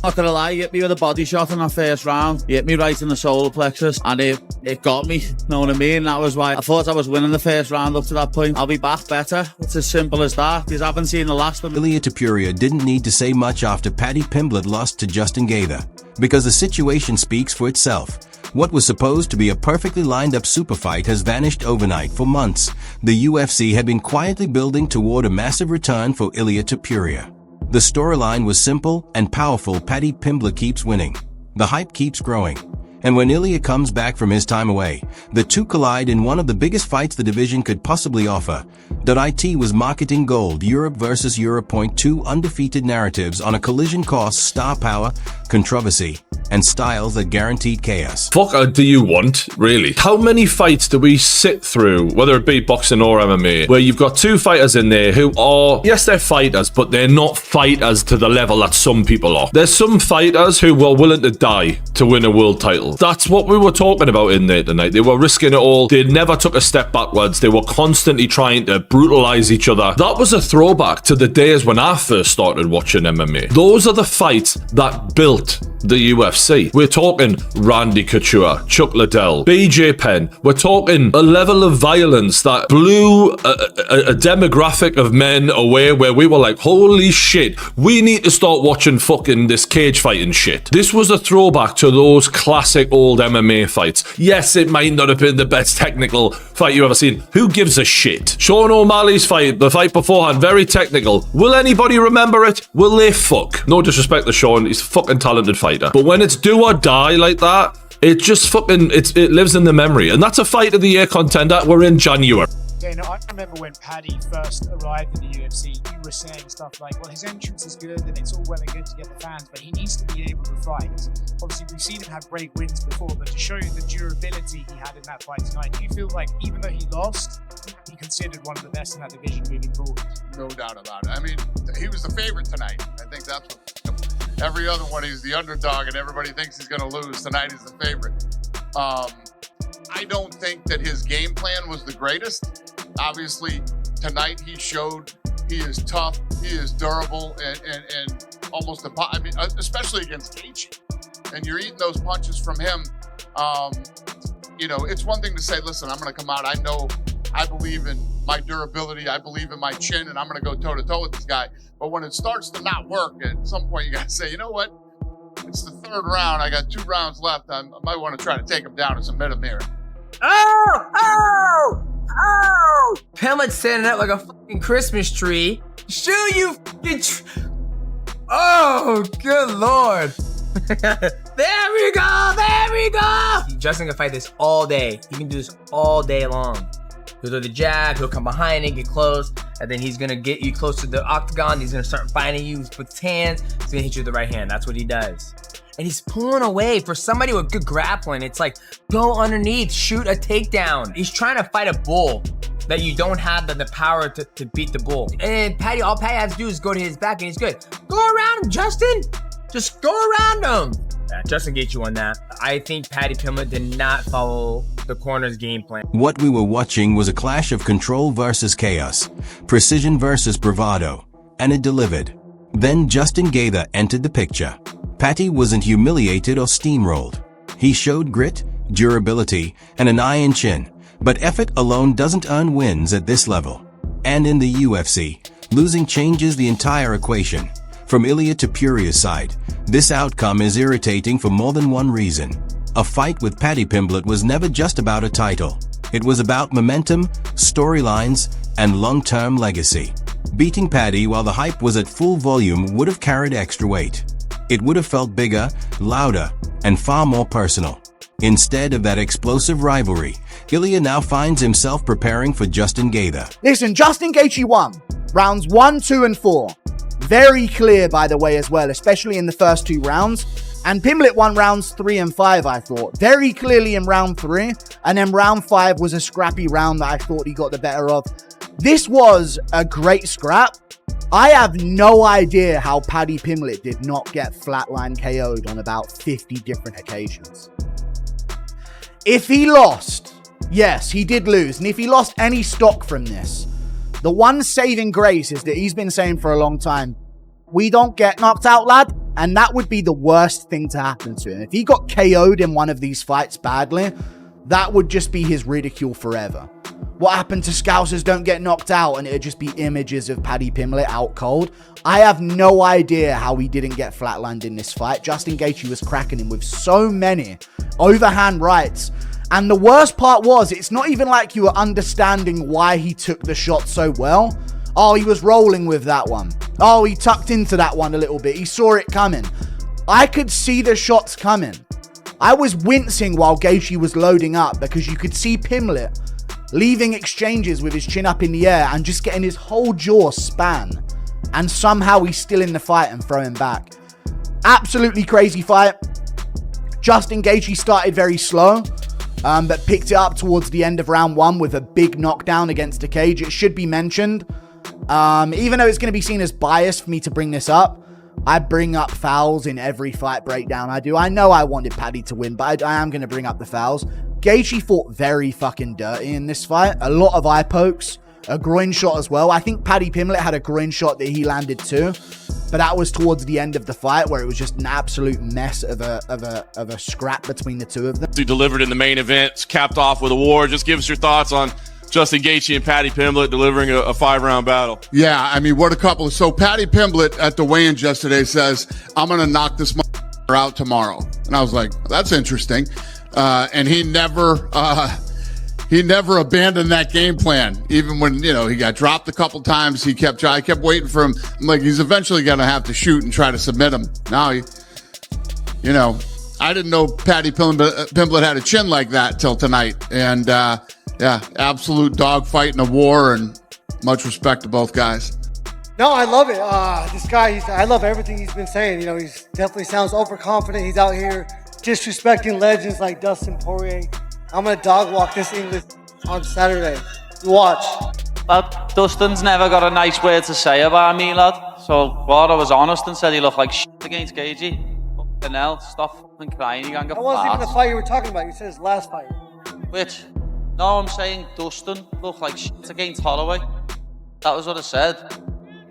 Not gonna lie, he hit me with a body shot in that first round. He hit me right in the solar plexus and it got me, know what I mean? That was why I thought I was winning the first round up to that point. I'll be back better. It's as simple as that, because I haven't seen the last of him. Ilia Topuria didn't need to say much after Paddy Pimblett lost to Justin Gaethje, because the situation speaks for itself. What was supposed to be a perfectly lined up super fight has vanished overnight. For months, the UFC had been quietly building toward a massive return for Ilia Topuria. The storyline was simple and powerful. Paddy Pimblett keeps winning. The hype keeps growing. And when Ilia comes back from his time away, the two collide in one of the biggest fights the division could possibly offer. .it was marketing gold, Europe versus Europe. Two undefeated narratives on a collision course, star power, controversy, and styles that guaranteed chaos. Fuck do you want, really? How many fights do we sit through, whether it be boxing or MMA, where you've got two fighters in there who are, yes, they're fighters, but they're not fighters to the level that some people are. There's some fighters who were willing to die to win a world title. That's what we were talking about in there tonight. They were risking it all. They never took a step backwards. They were constantly trying to brutalize each other. That was a throwback to the days when I first started watching MMA. Those are the fights that built the UFC. We're talking Randy Couture, Chuck Liddell, BJ Penn. We're talking a level of violence that blew a demographic of men away, where we were like, holy shit, we need to start watching fucking this cage fighting shit. This was a throwback to those classic old MMA fights. Yes, it might not have been the best technical fight you've ever seen. Who gives a shit? Sean O'Malley's fight, the fight beforehand, very technical. Will anybody remember it? Will they fuck? No disrespect to Sean, he's a fucking talented fighter. But when it's do or die like that, it just fucking, it lives in the memory. And that's a fight of the year contender. We're in January. Yeah, no, I remember when Paddy first arrived in the UFC, you were saying stuff like, well, his entrance is good and it's all well and good to get the fans, but he needs to be able to fight. Obviously, we've seen him have great wins before, but to show you the durability he had in that fight tonight, do you feel like even though he lost, he considered one of the best in that division moving forward? No doubt about it. I mean, he was the favorite tonight. I think that's what every other one, he's the underdog and everybody thinks he's going to lose. Tonight he's the favorite. I don't think that his game plan was the greatest. Obviously, tonight he showed he is tough, he is durable, and almost I mean, especially against Gaethje. And you're eating those punches from him. You know, it's one thing to say, listen, I'm going to come out. I know I believe in my durability. I believe in my chin, and I'm going to go toe-to-toe with this guy. But when it starts to not work, at some point you got to say, you know what? It's the third round. I got 2 rounds left. I might want to try to take him down and submit him here. Oh! Pimblett standing up like a fucking Christmas tree. Shoot, you fucking oh, good lord. There we go! Justin can fight this all day. He can do this all day long. He'll do the jab, he'll come behind it, get close, and then he's gonna get you close to the octagon. He's gonna start fighting you with his hands. He's gonna hit you with the right hand. That's what he does. And he's pulling away. For somebody with good grappling, it's like, go underneath, shoot a takedown. He's trying to fight a bull that you don't have the power to beat the bull. And all Paddy has to do is go to his back and he's good. Go around him, Justin. Just go around him. Yeah, Justin Gaethje won that. I think Paddy Pimblett did not follow the corner's game plan. What we were watching was a clash of control versus chaos, precision versus bravado, and it delivered. Then Justin Gaethje entered the picture. Paddy wasn't humiliated or steamrolled. He showed grit, durability, and an iron chin. But effort alone doesn't earn wins at this level. And in the UFC, losing changes the entire equation. From Ilia Topuria's side, this outcome is irritating for more than one reason. A fight with Paddy Pimblett was never just about a title. It was about momentum, storylines, and long-term legacy. Beating Paddy while the hype was at full volume would have carried extra weight. It would have felt bigger, louder, and far more personal. Instead of that explosive rivalry, Ilia now finds himself preparing for Justin Gaethje. Listen, Justin Gaethje won rounds 1, 2, and 4. Very clear, by the way, as well, especially in the first 2 rounds. And Pimblett won rounds 3 and 5, I thought. Very clearly in round 3. And then round 5 was a scrappy round that I thought he got the better of. This was a great scrap. I have no idea how Paddy Pimblett did not get flatline KO'd on about 50 different occasions. If he lost, yes, he did lose. And if he lost any stock from this, the one saving grace is that he's been saying for a long time, we don't get knocked out, lad. And that would be the worst thing to happen to him. If he got KO'd in one of these fights badly, that would just be his ridicule forever. What happened to Scousers don't get knocked out, and it'd just be images of Paddy Pimblett out cold. I have no idea how he didn't get flatlined in this fight. Justin Gaethje was cracking him with so many overhand rights. And the worst part was, it's not even like you were understanding why he took the shot so well. Oh, he was rolling with that one. Oh, he tucked into that one a little bit. He saw it coming. I could see the shots coming. I was wincing while Gaethje was loading up because you could see Pimblett leaving exchanges with his chin up in the air and just getting his whole jaw span. And somehow he's still in the fight and throwing back. Absolutely crazy fight. Justin Gaethje started very slow, but picked it up towards the end of round 1 with a big knockdown against the cage. It should be mentioned, even though it's going to be seen as biased for me to bring this up, I bring up fouls in every fight breakdown I do. I know I wanted Paddy to win, but I am going to bring up the fouls. Gaethje fought very fucking dirty in this fight. A lot of eye pokes, a groin shot as well. I think Paddy Pimblett had a groin shot that he landed too, but that was towards the end of the fight where it was just an absolute mess of a scrap between the two of them. He delivered in the main event, capped off with a war. Just give us your thoughts on Justin Gaethje and Paddy Pimblett delivering a 5-round battle. Yeah, I mean, what a couple. So Paddy Pimblett at the weigh-in yesterday says, I'm going to knock this motherfucker out tomorrow. And I was like, that's interesting. And he never abandoned that game plan. Even when, he got dropped a couple times, I kept waiting for him. I'm like, he's eventually going to have to shoot and try to submit him. Now, I didn't know Paddy Pimblett had a chin like that till tonight. And, absolute dogfight in a war, and much respect to both guys. No, I love it. This guy, I love everything he's been saying. He's definitely sounds overconfident. He's out here disrespecting legends like Justin Poirier. I'm going to dog walk this English on Saturday. Watch. Dustin's never got a nice word to say about me, lad. So, I was honest and said he looked like shit against Gaethje. Fucking hell, stop fucking crying. You can't get That wasn't even the fight you were talking about. You said his last fight. Which? No, I'm saying Dustin looked like shit against Holloway. That was what I said.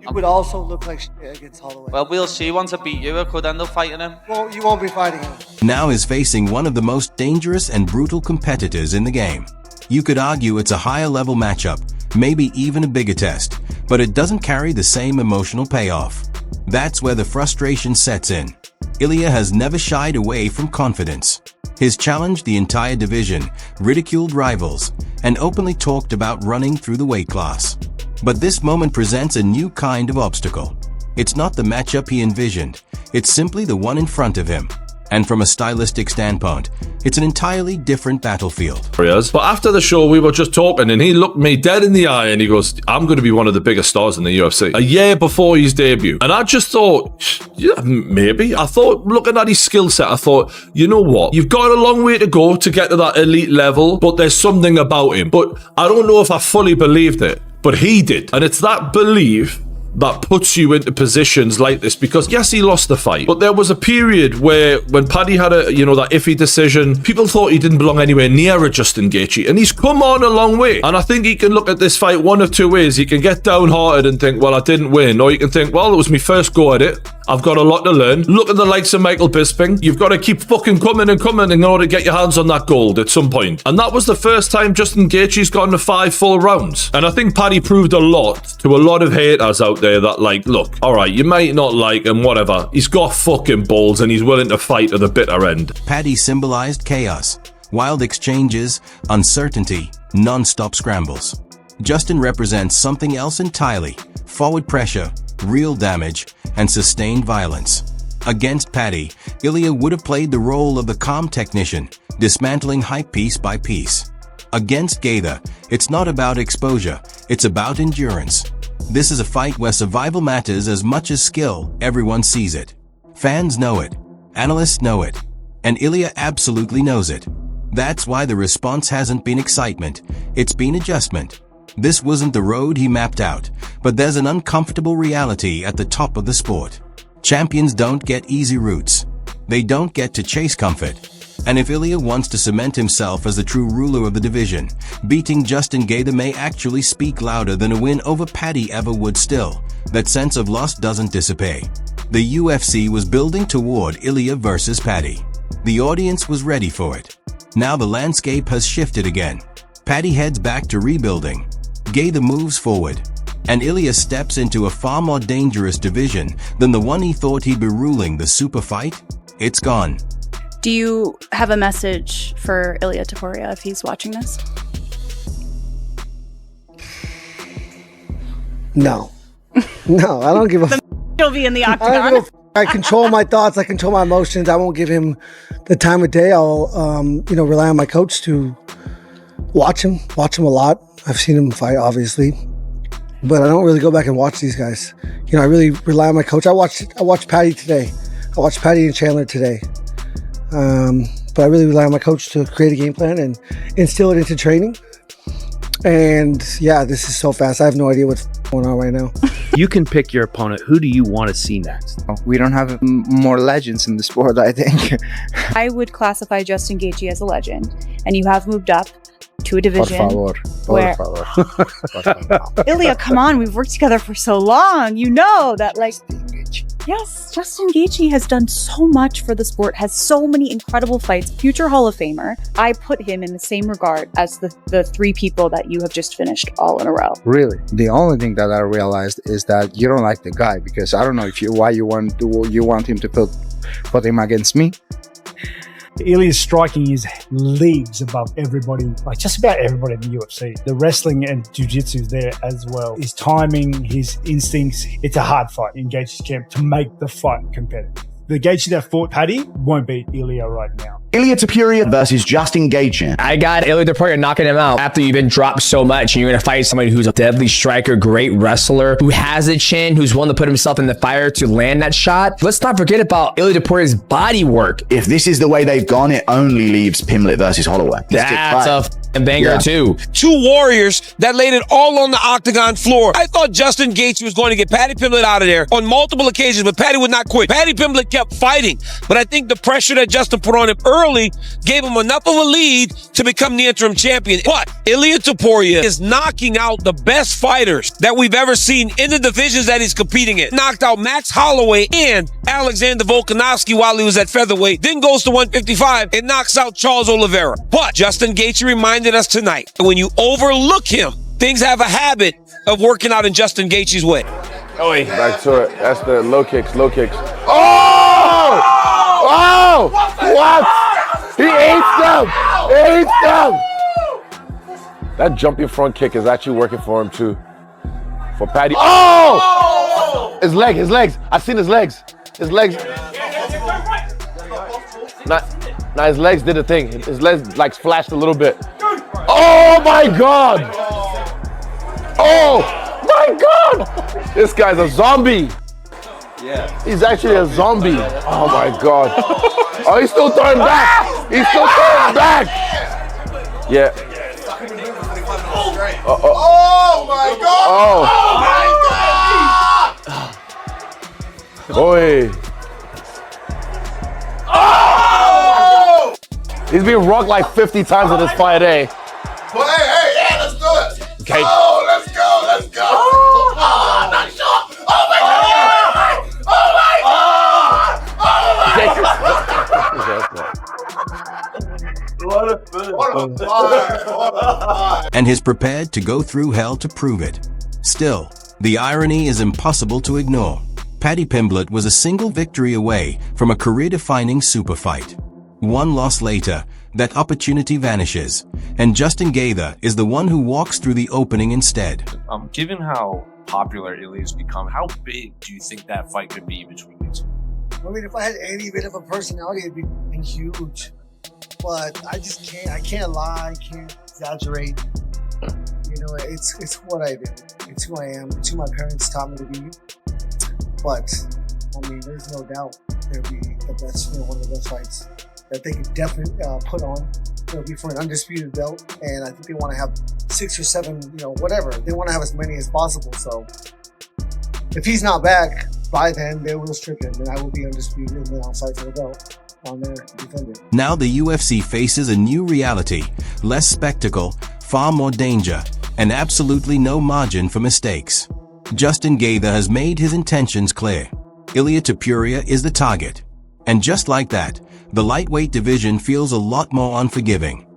You would also look like shit against Holloway. Well, we'll see. Once I beat you, I could end up fighting him. Well, you won't be fighting him. Now is facing one of the most dangerous and brutal competitors in the game. You could argue it's a higher level matchup, maybe even a bigger test, but it doesn't carry the same emotional payoff. That's where the frustration sets in. Ilia has never shied away from confidence. He's challenged the entire division, ridiculed rivals, and openly talked about running through the weight class. But this moment presents a new kind of obstacle. It's not the matchup he envisioned, it's simply the one in front of him. And from a stylistic standpoint, it's an entirely different battlefield. But after the show, we were just talking, and he looked me dead in the eye, and he goes, I'm going to be one of the biggest stars in the UFC. A year before his debut. And I just thought, yeah, maybe. I thought, looking at his skill set, I thought, you know what? You've got a long way to go to get to that elite level, but there's something about him. But I don't know if I fully believed it, but he did. And it's that belief that puts you into positions like this, because yes, he lost the fight, but there was a period where when Paddy had that iffy decision, people thought he didn't belong anywhere near a Justin Gaethje, and he's come on a long way. And I think he can look at this fight one of two ways. He can get downhearted and think, well, I didn't win, or you can think, well, it was my first go at it. I've got a lot to learn. Look at the likes of Michael Bisping. You've got to keep fucking coming in order to get your hands on that gold at some point. And that was the first time Justin Gaethje's gotten to 5 full rounds. And I think Paddy proved a lot to a lot of haters out there that, like, look, all right, you might not like him, whatever. He's got fucking balls and he's willing to fight to the bitter end. Paddy symbolized chaos, wild exchanges, uncertainty, non-stop scrambles. Justin represents something else entirely: forward pressure, real damage, and sustained violence. Against Paddy, Ilia would have played the role of the calm technician, dismantling hype piece by piece. Against Gaethje, it's not about exposure, it's about endurance. This is a fight where survival matters as much as skill. Everyone sees it. Fans know it. Analysts know it. And Ilia absolutely knows it. That's why the response hasn't been excitement, it's been adjustment. This wasn't the road he mapped out, but there's an uncomfortable reality at the top of the sport. Champions don't get easy routes. They don't get to chase comfort. And if Ilia wants to cement himself as the true ruler of the division, beating Justin Gaethje may actually speak louder than a win over Paddy ever would. Still, that sense of loss doesn't dissipate. The UFC was building toward Ilia versus Paddy. The audience was ready for it. Now the landscape has shifted again. Paddy heads back to rebuilding. Gaethje moves forward. And Ilia steps into a far more dangerous division than the one he thought he'd be ruling the super fight. It's gone. Do you have a message for Ilia Topuria if he's watching this? No. No, I don't give a He'll be in the I octagon. don't give a I control my thoughts. I control my emotions. I won't give him the time of day. I'll, rely on my coach to watch him a lot. I've seen him fight, obviously, but I don't really go back and watch these guys. I really rely on my coach. I watched Paddy today. I watched Paddy and Chandler today. But I really rely on my coach to create a game plan and instill it into training. And yeah, this is so fast. I have no idea what's going on right now. You can pick your opponent. Who do you want to see next? We don't have more legends in the sport, I think. I would classify Justin Gaethje as a legend, and you have moved up to a division where Ilia, come on, we've worked together for so long. You know that, like, yes, Justin Gaethje has done so much for the sport, has so many incredible fights, future Hall of Famer. I put him in the same regard as the three people that you have just finished all in a row. Really? The only thing that I realized is that you don't like the guy, because I don't know why you want him to put him against me. Ilia's striking is leagues above everybody, like just about everybody in the UFC. The wrestling and jiu-jitsu is there as well. His timing, his instincts, it's a hard fight in Gaethje's camp to make the fight competitive. The Gaethje that fought Paddy won't beat Ilia right now. Ilia Topuria versus Justin Gaethje. I got Ilia Topuria knocking him out after you've been dropped so much, and you're going to fight somebody who's a deadly striker, great wrestler, who has a chin, who's willing to put himself in the fire to land that shot. Let's not forget about Ilia Topuria's body work. If this is the way they've gone, it only leaves Pimblett versus Holloway. That's a banger too. Two warriors that laid it all on the octagon floor. I thought Justin Gaethje was going to get Paddy Pimblett out of there on multiple occasions, but Paddy would not quit. Paddy Pimblett kept fighting, but I think the pressure that Justin put on him early gave him enough of a lead to become the interim champion. But Ilia Topuria is knocking out the best fighters that we've ever seen in the divisions that he's competing in. Knocked out Max Holloway and Alexander Volkanovski while he was at featherweight, then goes to 155 and knocks out Charles Oliveira. But Justin Gaethje reminded us tonight, when you overlook him, things have a habit of working out in Justin Gaethje's way. Back to it. That's the low kicks, low kicks. Oh! Oh! What? He ate them! He ate them! That jumping front kick is actually working for him too. For Paddy. Oh! His legs. I've seen his legs. His legs. Now his legs did a thing. His legs like splashed a little bit. Oh my God! Oh my God! This guy's a zombie. Yeah. He's actually a zombie. Oh my God. Oh, he's still throwing back. He's still throwing back. Yeah. Oh my God! Oh. Boy. Oh! He's being rocked like 50 times in this fight, eh? Well, hey, let's do it. Okay. Oh, let's go. Oh, not sure. Oh my God! And is prepared to go through hell to prove it. Still, the irony is impossible to ignore. Paddy Pimblett was a single victory away from a career-defining super fight. One loss later, that opportunity vanishes, and Justin Gaethje is the one who walks through the opening instead. Given how popular Ilia's become, how big do you think that fight could be between the two? I mean, if I had any bit of a personality, it'd be huge. But I just can't. I can't lie. I can't exaggerate. You know, it's what I do. It's who I am. It's who my parents taught me to be. But I mean, there's no doubt it'll be the best. One of the best fights that they could definitely put on. It'll be for an undisputed belt, and I think they want to have 6 or 7. Whatever. They want to have as many as possible. So if he's not back by then, they will strip him, and I will be undisputed, and then I'll fight for the belt on there to defend it. Now the UFC faces a new reality, less spectacle, far more danger, and absolutely no margin for mistakes. Justin Gaethje has made his intentions clear. Ilia Topuria is the target. And just like that, the lightweight division feels a lot more unforgiving.